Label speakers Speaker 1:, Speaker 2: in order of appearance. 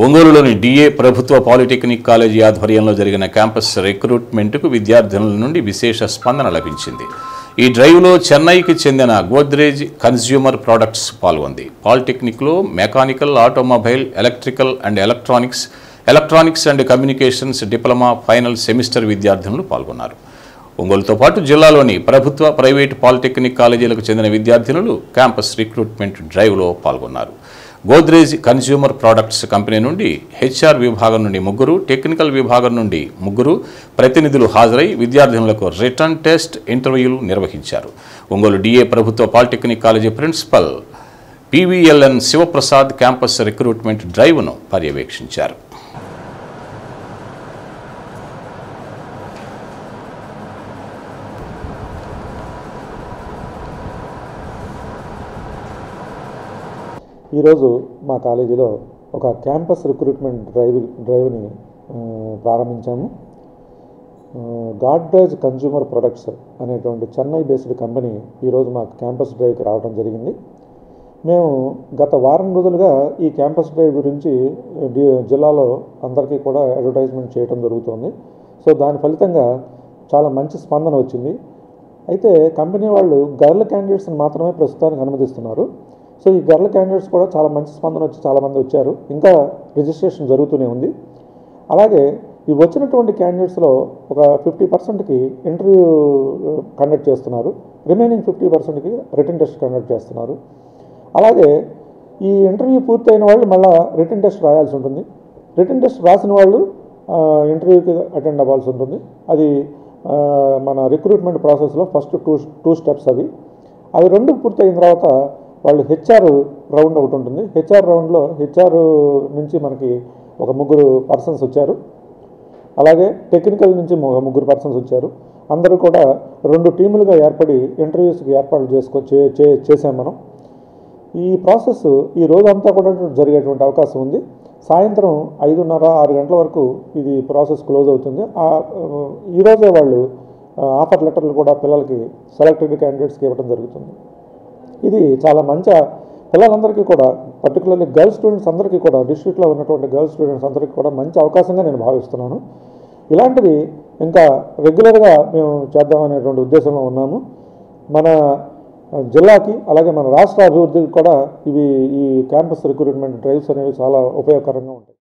Speaker 1: ఒంగోలులోని డిఏ ప్రభుత్వ polytechnic college ఆధ్వర్యంలో జరిగిన క్యాంపస్ రిక్రూట్మెంట్కు విద్యార్థుల నుండి విశేష స్పందన లభించింది. ఈ డ్రైవ్లో చెన్నైకి చెందిన గోద్రేజ్ కన్స్యూమర్ ప్రొడక్ట్స్ పాల్గొంది. పాలిటెక్నిక్లో mechanical, automobile, electrical and electronics and communications diploma final semester విద్యార్థులు పాల్గొన్నారు. ఒంగోలుతో పాటు జిల్లాలోని ప్రభుత్వ, ప్రైవేటు పాలిటెక్నిక్ కాలేజీలకు చెందిన విద్యార్థినులు క్యాంపస్ రిక్రూట్మెంట్ డ్రైవ్లో పాల్గొన్నారు. గోద్రేజ్ కన్స్యూమర్ ప్రొడక్ట్స్ కంపెనీ నుండి హెచ్ఆర్ విభాగం నుండి 3, టెక్నికల్ విభాగం నుండి 3 ప్రతినిధులు హాజరై విద్యార్థినులకు రిటర్న్ టెస్ట్, ఇంటర్వ్యూలు నిర్వహించారు. ఒంగోలు డిఏ ప్రభుత్వ polytechnic college principal PVLN Sivaprasad campus recruitment డ్రైవ్ను పర్యవేక్షించారు.
Speaker 2: ఈరోజు మా కాలేజీలో ఒక క్యాంపస్ రిక్రూట్మెంట్ డ్రైవ్ని ప్రారంభించాము. గోద్రేజ్ కన్స్యూమర్ ప్రొడక్ట్స్ అనేటువంటి చెన్నై బేస్డ్ కంపెనీ ఈరోజు మా క్యాంపస్ డ్రైవ్కి రావడం జరిగింది. మేము గత వారం రోజులుగా ఈ క్యాంపస్ డ్రైవ్ గురించి జిల్లాలో అందరికీ కూడా అడ్వర్టైజ్మెంట్ చేయడం జరుగుతుంది. సో దాని ఫలితంగా చాలా మంచి స్పందన వచ్చింది. అయితే కంపెనీ వాళ్ళు గర్ల్ క్యాండిడేట్స్ని మాత్రమే ప్రస్తుతానికి అనుమతిస్తున్నారు. సో ఈ గర్ల్ క్యాండిడేట్స్ కూడా చాలా మంచి స్పందన వచ్చి చాలామంది వచ్చారు. ఇంకా రిజిస్ట్రేషన్ జరుగుతూనే ఉంది. అలాగే ఈ వచ్చినటువంటి క్యాండిడేట్స్లో ఒక 50%కి ఇంటర్వ్యూ కండక్ట్ చేస్తున్నారు. రిమైనింగ్ 50%కి రిటన్ టెస్ట్ కండక్ట్ చేస్తున్నారు. అలాగే ఈ ఇంటర్వ్యూ పూర్తయిన వాళ్ళు మళ్ళీ రిటన్ టెస్ట్ రాయాల్సి ఉంటుంది. రిటన్ టెస్ట్ రాసిన వాళ్ళు ఇంటర్వ్యూకి అటెండ్ అవ్వాల్సి ఉంటుంది. అది మన రిక్రూట్మెంట్ ప్రాసెస్లో ఫస్ట్ టూ స్టెప్స్ అవి 2 పూర్తయిన తర్వాత వాళ్ళు హెచ్ఆర్ రౌండ్ ఒకటి ఉంటుంది. హెచ్ఆర్ రౌండ్లో హెచ్ఆర్ నుంచి మనకి ఒక 3 పర్సన్స్ వచ్చారు. అలాగే టెక్నికల్ నుంచి 3 పర్సన్స్ వచ్చారు. అందరూ కూడా 2 టీములుగా ఏర్పడి ఇంటర్వ్యూస్కి ఏర్పాట్లు చేసాం మనం. ఈ ప్రాసెస్ ఈ రోజంతా కూడా జరిగేటువంటి అవకాశం ఉంది. సాయంత్రం 5:30-6 గంటల వరకు ఇది ప్రాసెస్ క్లోజ్ అవుతుంది. ఈరోజే వాళ్ళు ఆఫర్ లెటర్లు కూడా పిల్లలకి సెలెక్టెడ్ క్యాండిడేట్స్కి ఇవ్వడం జరుగుతుంది. ఇది చాలా మంచి పిల్లలందరికీ కూడా, పర్టికులర్లీ గర్ల్స్ స్టూడెంట్స్ అందరికీ కూడా, డిస్ట్రిక్ట్లో ఉన్నటువంటి గర్ల్స్ స్టూడెంట్స్ అందరికీ కూడా మంచి అవకాశంగా నేను భావిస్తున్నాను. ఇలాంటివి ఇంకా రెగ్యులర్గా మేము చేద్దామనేటువంటి ఉద్దేశంలో ఉన్నాము. మన జిల్లాకి అలాగే మన రాష్ట్ర అభివృద్ధికి కూడా ఈ క్యాంపస్ రిక్రూట్మెంట్ డ్రైవ్స్ అనేవి చాలా ఉపయోగకరంగా ఉంటాయి.